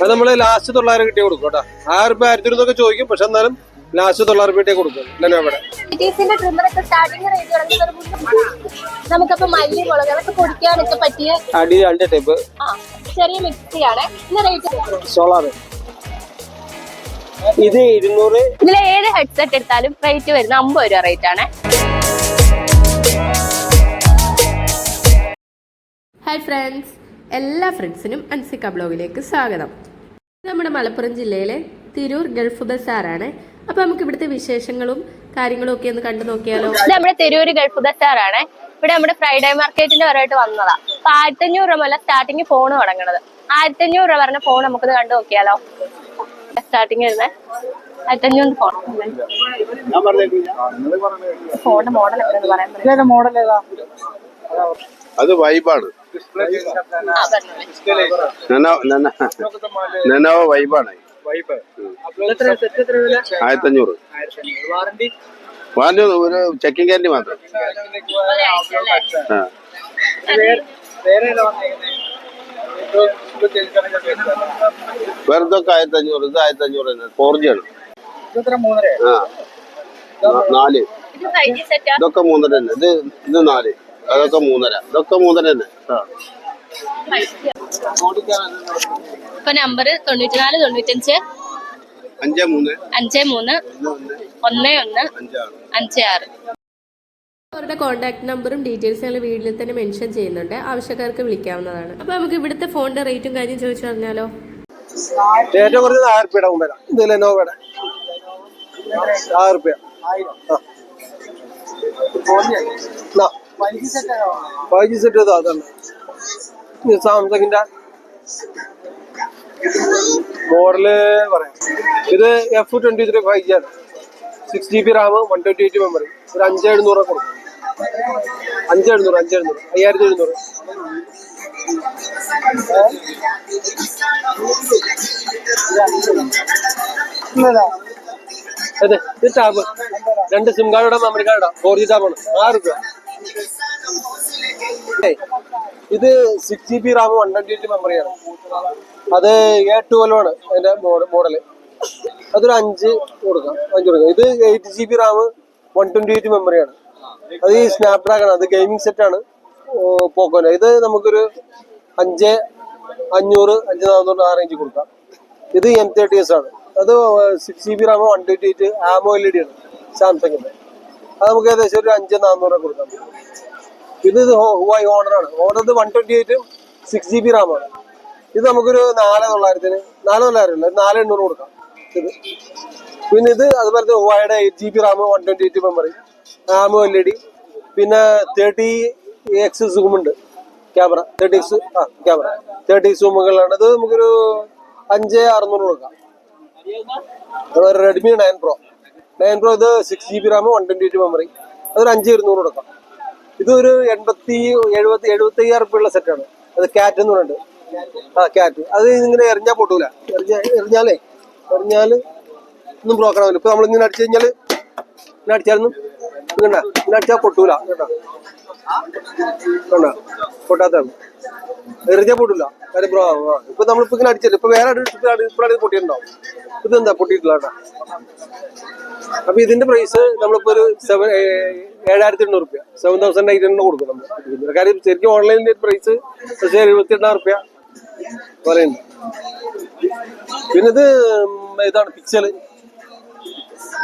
അത് നമ്മള് ലാസ്റ്റ് 900 കിട്ടിയ കൊടുക്കും കേട്ടോ. 1000 രൂപ 1200 ചോദിക്കും, പക്ഷെ എന്നാലും ലാസ്റ്റ് 900 രൂപ കൊടുക്കും. ഇവിടെ നമുക്കപ്പോ മല്ലി മുളക് അതൊക്കെ പൊടിക്കാനൊക്കെ പറ്റിയ അടി 2 ടൈപ്പ് ചെറിയ മിക്സിയാണ്. സോളാർ ഇത് 200. ഇതിലെ ഏത് ഹെഡ്സെറ്റ് എടുത്താലും റേറ്റ് വരുന്ന 50 രൂപ റേറ്റ് ആണ്. ഹായ് ഫ്രണ്ട്സ്, എല്ലാ ഫ്രണ്ട്സിനും അൻസിക ബ്ലോഗിലേക്ക് സ്വാഗതം. നമ്മുടെ മലപ്പുറം ജില്ലയിലെ തിരൂർ ഗൾഫ് ബസാറാണ്. അപ്പൊ നമുക്ക് ഇവിടുത്തെ വിശേഷങ്ങളും കാര്യങ്ങളും ഒക്കെ ഒന്ന് കണ്ടു നോക്കിയാലോ. ഇത് നമ്മുടെ തിരൂർ ഗൾഫ് ബസാറാണ്. ഇവിടെ നമ്മുടെ ഫ്രൈഡേ മാർക്കറ്റിന്റെ പരമായിട്ട് വന്നതാ. അപ്പൊ 1500 രൂപ മുതൽ സ്റ്റാർട്ടിങ് ഫോൺ തുടങ്ങണത്. 1500 രൂപ പറഞ്ഞ ഫോൺ നമുക്കിത് കണ്ടു നോക്കിയാലോ. സ്റ്റാർട്ടിങ് വരുന്നത് 1500 ഫോൺ. ഫോണിന്റെ മോഡൽ എപ്പോഴെന്ന് പറയാൻ അത് വൈബാണ്. നെനോവോ വൈബാണ്. 1500 വാറന്റി ഒരു ചെക്കിംഗ് ഗ്യാരണ്ടി മാത്രം. വേറെന്തൊക്കെ 1500. ഇത് 1500 തന്നെ. 4G ആണ്. 4 ഇതൊക്കെ 3.5 തന്നെ. ഇത് 4, അതൊക്കെ 3.5, ഇതൊക്കെ 3.5 തന്നെ. ഇപ്പൊ നമ്പർ 94 95 53 53 11 56. അവരുടെ കോൺടാക്ട് നമ്പറും ഡീറ്റെയിൽസ് ഞങ്ങൾ വീഡിയോയിൽ തന്നെ മെൻഷൻ ചെയ്യുന്നുണ്ട്. ആവശ്യക്കാർക്ക് വിളിക്കാവുന്നതാണ്. അപ്പൊ നമുക്ക് ഇവിടുത്തെ ഫോണിന്റെ റേറ്റും കാര്യം ചോദിച്ചു പറഞ്ഞാലോ. ഏറ്റവും കുറഞ്ഞത് 1000 രൂപയുടെ മുമ്പേ ഇത് ലെനോവോയുടെ 1000 രൂപ. 5G സെറ്റ് അതാണ്. സാംസങ്ങിന്റെ മോഡല് പറയാം. ഇത് F23 5G ആണ്. 6GB Ram, 128 memory. ഒരു 5700 കൊടുക്കും. 5700 5700. അതെ, ഇത് ടാബ് 2 സിം കാർഡുടെ മെമ്മറി കാർഡാ. 4G ടാബാണ്. 6 രൂപ. ഇത് 6GB റാം, 128 മെമ്മറിയാണ്. അത് A12 ആണ് അതിന്റെ മോഡല്. അതൊരു 5 കൊടുക്കാം. ഇത് 8GB റാം, 128 മെമ്മറിയാണ്. അത് ഈ സ്നാപ്ഡ്രാഗൺ, അത് ഗെയിമിംഗ് സെറ്റ് ആണ്. പോക്കോന്റെ ഇത് നമുക്കൊരു 5500 5400 ആ റേഞ്ച് കൊടുക്കാം. ഇത് M30s ആണ്. അത് 6GB റാം, 128 AMOLED ആണ് സാംസങ്ങിന്റെ. അത് നമുക്ക് ഏകദേശം ഒരു 5400 കൊടുക്കാം. ഇത് ഹുവായി ഓണറാണ്. ഓണർ 128 6GB റാം ആണ്. ഇത് നമുക്കൊരു 4900 4800 കൊടുക്കാം. ഇത് പിന്നെ ഇത് അതുപോലെ ഹുവായുടെ 8GB റാം, 128 മെമ്മറി, AMOLED. പിന്നെ 30x സൂം ഉണ്ട് ക്യാമറ. 30 സൂമുകളാണ്. ഇത് നമുക്കൊരു 5600 കൊടുക്കാം. Redmi 9 Pro. ഇത് 6GB റാം, 128 മെമ്മറി. അതൊരു 5200 കൊടുക്കാം. ഇതൊരു 75,000 രൂപയുള്ള സെറ്റാണ്. അത് ക്യാറ്റ് എന്ന് പറയുന്നുണ്ട്. ക്യാറ്റ് അത് ഇങ്ങനെ എറിഞ്ഞാൽ പൊട്ടൂല. എറിഞ്ഞാല് ഒന്നും ബ്രോക്കൺ ആവില്ല. ഇപ്പൊ നമ്മളിങ്ങനെ അടിച്ചു കഴിഞ്ഞാല് ഇങ്ങനെ അടിച്ചാലൊന്നും ഇങ്ങനെ അടിച്ചാൽ പൊട്ടൂല. കേട്ടോ, പൊട്ടാത്താണ്. എറിഞ്ഞാൽ പൊട്ടൂല. കാര്യം ബ്രോ ഇപ്പൊ നമ്മളിപ്പോ ഇങ്ങനെ അടിച്ചില്ല. ഇപ്പൊ വേറെ ഇപ്പോഴാണ് പൊട്ടിയിട്ടുണ്ടാവും. ഇതെന്താ പൊട്ടിയിട്ടില്ല കേട്ടോ. അപ്പൊ ഇതിന്റെ പ്രൈസ് നമ്മളിപ്പോ ഒരു 7,800 രൂപ, 7,800 കൊടുക്കും നമ്മൾ. കാര്യം ശരിക്കും ഓൺലൈനിന്റെ പ്രൈസ് 78,000 രൂപ പറയുന്നുണ്ട്. പിന്നെ ഇതാണ്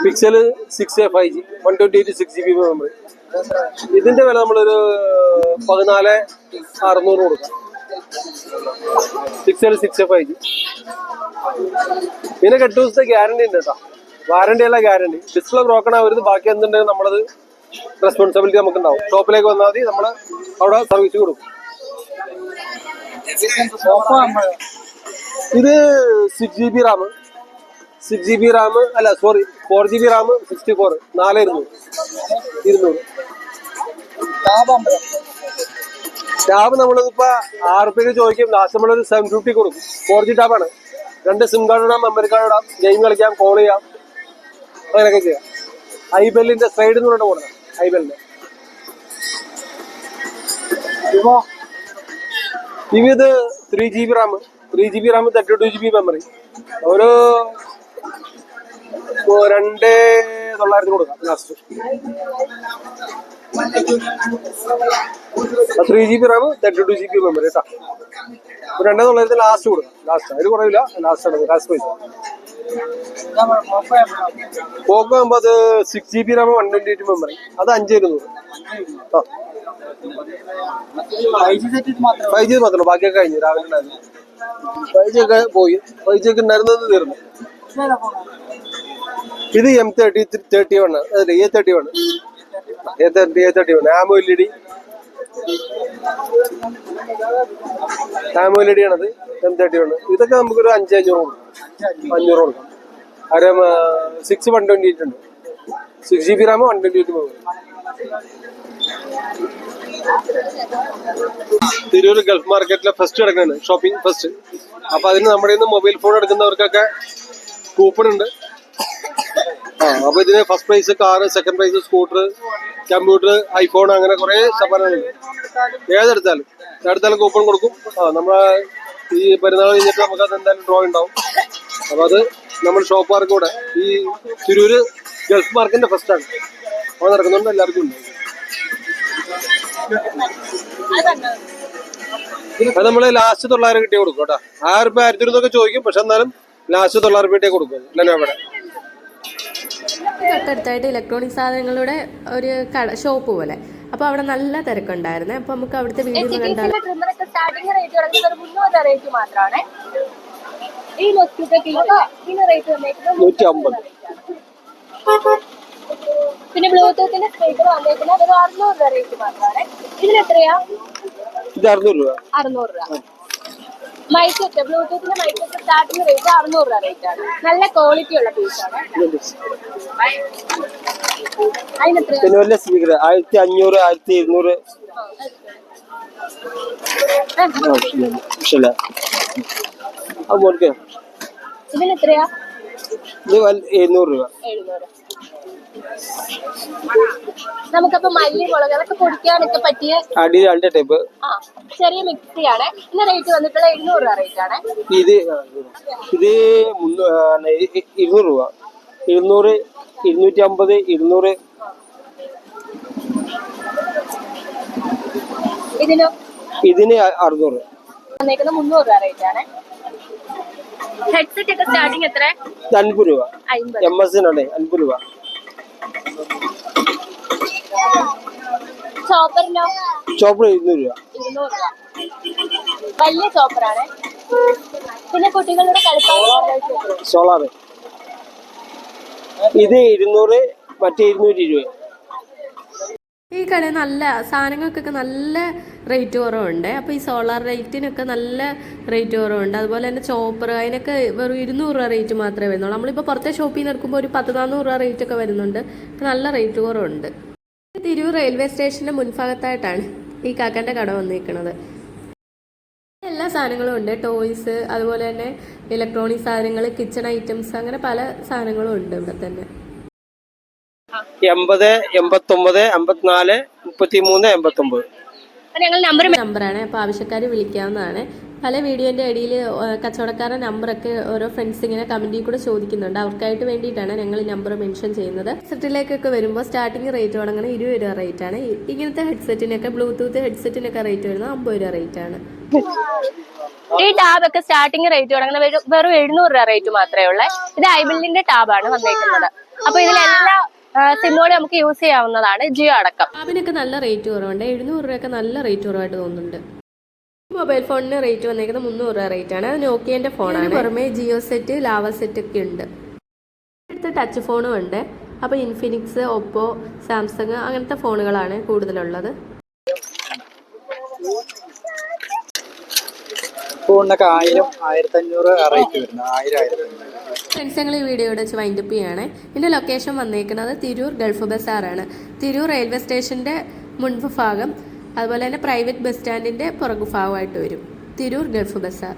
pixel 6A 5G 128 6GB memory. ഇതിന്റെ വില നമ്മളൊരു 14,600 കൊടുക്കാം. Pixel 6A 5G. പിന്നെ 8 ദിവസത്തെ ഗ്യാരണ്ടി ഉണ്ട് കേട്ടോ. വാറണ്ടി അല്ല, ഗ്യാരണ്ടി. ഡിസ്പ്ലേ ബ്രോക്കൺ ആവരുത്. ബാക്കി എന്തുണ്ടെങ്കിൽ നമ്മളത് റെസ്പോൺസിബിലിറ്റി നമുക്കുണ്ടാവും. ഷോപ്പിലേക്ക് വന്നാൽ മതി, നമ്മൾ അവിടെ സർവീസ് കൊടുക്കും. ഇത് 6GB Ram 4GB Ram 64 4200. Tab നമ്മളിപ്പോ 6 രൂപയ്ക്ക് ചോദിക്കും. ലാസ്റ്റ് നമ്മളൊരു 750 കൊടുക്കും. 4G ടാബാണ്. 2 സിം കാർഡ് ഇടാം, മെമ്മറി കാർഡ് ഇടാം, ഗെയിം കളിക്കാം, കോൾ ചെയ്യാം, അങ്ങനെയൊക്കെ ചെയ്യാം. ഐബെല്ലിന്റെ സൈഡ് എന്ന് പറഞ്ഞിട്ട് കൊടുക്കണം. ഐബെല്ലിന്റെ ഇത് 3GB Ram 3GB Ram 32GB memory ഒരു 2900 കൊടുക്കാം last. 3GB Ram 32GB memory കേട്ടോ. 2900 ലാസ്റ്റ് കൊടുക്കാം. ലാസ്റ്റ് അതിൽ കുറവില്ല. ലാസ്റ്റ് ആണ് ലാസ്റ്റ് പൈസ. പോക്കോ ആകുമ്പോൾ അത് 6GB റാം 128 മെമ്മറി അത് 5200. ആ 5G മാത്രമല്ല ബാക്കിയൊക്കെ കഴിഞ്ഞു. രാവിലെ ഉണ്ടായിരുന്നു 5G ഒക്കെ പോയി. 5G ഒക്കെ ഉണ്ടായിരുന്നത് തീർന്നു. ഇത് M31 A31 AMOLED ആണത്. M31 ഇതൊക്കെ നമുക്കൊരു 500 കൊടുക്കാം. 128 ഉണ്ട്. 6GB Ram 128 memory. Tirur Gulf മാർക്കറ്റിലെ ഫസ്റ്റ് കിടക്കാണ് ഷോപ്പിംഗ് ഫസ്റ്റ്. അപ്പൊ അതിന് നമ്മുടെ ഇന്ന് മൊബൈൽ ഫോൺ എടുക്കുന്നവർക്കൊക്കെ കൂപ്പൺ ഉണ്ട്. അപ്പൊ ഇതിന് first prize car, second prize scooter, computer, iPhone, അങ്ങനെ കുറെ സമ്മാനങ്ങളുണ്ട്. ഏതെടുത്താലും കൂപ്പൺ കൊടുക്കും. നമ്മളെ ഈ പെരുന്നാൾ കഴിഞ്ഞിട്ട് നമുക്ക് അത് എന്തായാലും ഡ്രോ ഉണ്ടാവും. അപ്പൊ അത് നമ്മൾ ഷോപ്പുകാർക്ക് കൂടെ ഈ തിരൂര് ഗൾഫ് മാർക്കറ്റിന്റെ ഫസ്റ്റ് ആണ്. അത് നടക്കുന്നുണ്ട്, എല്ലാവർക്കും ഉണ്ട്. അത് നമ്മള് ലാസ്റ്റ് 900 കിട്ടിയ കൊടുക്കും കേട്ടോ. 1000 രൂപ 1200 ചോദിക്കും. പക്ഷെ എന്നാലും ലാസ്റ്റ് 900 രൂപ കൊടുക്കും. ഇല്ല ഇവിടെ തൊട്ടടുത്തായിട്ട് ഇലക്ട്രോണിക് സാധനങ്ങളുടെ ഒരു ഷോപ്പ് പോലെ. അപ്പൊ അവിടെ നല്ല തിരക്കുണ്ടായിരുന്നേ. അപ്പൊ നമുക്ക് അവിടുത്തെ വീഡിയോ കണ്ടാലും സ്റ്റാർട്ടിംഗ് റേറ്റ് കിടക്കുന്നത് ഒരു 300 റേറ്റ് മാത്രമാണ്. ഈ ഇതിന് റേറ്റ് വന്നേക്കുന്നത് 150. പിന്നെ ബ്ലൂടൂത്തിന്റെ സ്പീക്കർ വന്നേക്കുന്നത് ഒരു 600 റേറ്റ് മാത്രമാണ്. ഇതിന് എത്രയാ? ഇത് 600 രൂപ. 600 രൂപ. മൈക്കൊക്കെ ബ്ലൂടൂത്തിന്റെ മൈക്കൊക്കെ സ്റ്റാർട്ടിംഗ് റേറ്റ് 600 രൂപ റേറ്റ് ആണ്. നല്ല ക്വാളിറ്റി ഉള്ള പീസാണ്. അതിനെത്ര? പിന്നെ വലിയ സ്പീക്കർ 1500 1200. ഇതിനെത്രയാ? ഇത് 700 രൂപ. 700. നമുക്കപ്പോ മല്ലി മുളക് അതൊക്കെ പൊടിക്കാനൊക്കെ പറ്റിയ അടി 2 ടൈപ്പ് ചെറിയ മിക്സിയാണ്. ഇതിന്റെ റേറ്റ് വന്നിട്ടുള്ള 200 രൂപ റേറ്റ് ആണ്. ഇത് 200 രൂപ. 200, 250, 200. ഇതിന് 600. വന്നേക്കുന്നത് 300 രൂപ റേറ്റ് ആണ്. ഹെഡ്സെറ്റ് ഒക്കെ സ്റ്റാർട്ടിങ് എത്ര? 50 രൂപ. 50. MS-നാണ് 50 രൂപ. ചോപ്പറിനോ? ചോപ്പർ 200 രൂപ. 200 രൂപ. വലിയ ചോപ്പറാണ്. പിന്നെ കുട്ടികളുടെ കളിപ്പാട്ട സോളാർ ഇത് 200, മറ്റേ 220. ഈ കടയിൽ നല്ല സാധനങ്ങൾക്കൊക്കെ നല്ല റേറ്റ് കുറവുണ്ട്. അപ്പോൾ ഈ സോളാർ ലൈറ്റിനൊക്കെ നല്ല റേറ്റ് കുറവുണ്ട്. അതുപോലെ തന്നെ ചോപ്പർ അതിനൊക്കെ വെറും 200 രൂപ റേറ്റ് മാത്രമേ വരുന്നുള്ളൂ. നമ്മളിപ്പോൾ പുറത്തെ ഷോപ്പിൽ നിന്ന് എടുക്കുമ്പോൾ ഒരു 1400 രൂപ റേറ്റ് ഒക്കെ വരുന്നുണ്ട്. നല്ല റേറ്റ് കുറവുണ്ട്. തിരൂർ റെയിൽവേ സ്റ്റേഷൻ്റെ മുൻഭാഗത്തായിട്ടാണ് ഈ കാക്കൻ്റെ കട വന്നിരിക്കുന്നത്. എല്ലാ സാധനങ്ങളും ഉണ്ട്. ടോയ്സ്, അതുപോലെ തന്നെ ഇലക്ട്രോണിക് സാധനങ്ങൾ, കിച്ചൺ ഐറ്റംസ്, അങ്ങനെ പല സാധനങ്ങളും ഉണ്ട് ഇവിടെ തന്നെ. 80, 89, 54, 33, 89 ഞങ്ങൾ നമ്പറാണ്. അപ്പോൾ ആവശ്യക്കാർ വിളിക്കാവുന്നതാണ്. പല വീഡിയോൻ്റെ ഇടയിൽ കച്ചവടക്കാരുടെ നമ്പറൊക്കെ ഓരോ ഫ്രണ്ട്സ് ഇങ്ങനെ കമൻറ്റിൽ കൂടെ ചോദിക്കുന്നുണ്ട്. അവർക്കായിട്ട് വേണ്ടിയിട്ടാണ് ഞങ്ങൾ ഈ നമ്പർ മെൻഷൻ ചെയ്യുന്നത്. ഹെഡ്സെറ്റിലേക്കൊക്കെ വരുമ്പോൾ സ്റ്റാർട്ടിങ് റേറ്റ് തുടങ്ങുന്നത് 20 രൂപ റേറ്റ് ആണ്. ഇങ്ങനത്തെ ഹെഡ്സെറ്റിനൊക്കെ ബ്ലൂടൂത്ത് ഹെഡ്സെറ്റിനൊക്കെ റേറ്റ് വരുന്നത് 50 രൂപ റേറ്റ് ആണ്. ഈ ടാബ് ഒക്കെ സ്റ്റാർട്ടിങ് റേറ്റ് തുടങ്ങുന്നത് വെറും 700 രൂപ റേറ്റ് മാത്രമേ ഉള്ളൂ. ഇത് ഐബിളിന്റെ ടാബാണ് വന്നേക്കുന്നത്. അപ്പൊ ഇതിലെല്ലാ സിമ്മോടെ നമുക്ക് യൂസ് ചെയ്യാവുന്നതാണ്, ജിയോ അടക്കം. ടാബിനൊക്കെ നല്ല റേറ്റ് കുറവുണ്ട്. 700 രൂപയൊക്കെ നല്ല റേറ്റ് കുറവായിട്ട് തോന്നുന്നുണ്ട്. മൊബൈൽ ഫോണിന് റേറ്റ് വന്നേക്കുന്നത് 300 രൂപ റേറ്റ് ആണ്. അത് നോക്കിയന്റെ ഫോണാണ്. പുറമെ ജിയോ സെറ്റ്, ലാവ സെറ്റ് ഒക്കെ ഉണ്ട്. അടുത്ത് ടച്ച് ഫോണും ഉണ്ട്. അപ്പോൾ ഇൻഫിനിക്സ്, ഒപ്പോ, സാംസങ് അങ്ങനത്തെ ഫോണുകളാണ് കൂടുതലുള്ളത്. ഫോണിനൊക്കെ 1000, 1500 റേറ്റ് വരുന്നത്. 1000. ഫ്രണ്ട്സ്, ഞങ്ങൾ ഈ വീഡിയോ വെച്ച് വൈൻഡപ്പ് ചെയ്യാണ്. ഇതിൻ്റെ ലൊക്കേഷൻ വന്നേക്കുന്നത് തിരൂർ ഗൾഫ് ബസാറാണ്. തിരൂർ റെയിൽവേ സ്റ്റേഷൻ്റെ മുൻഭാഗം, അതുപോലെ തന്നെ പ്രൈവറ്റ് ബസ് സ്റ്റാൻഡിൻ്റെ പുറകു ഭാഗമായിട്ട് വരും തിരൂർ ഗൾഫ് ബസാർ.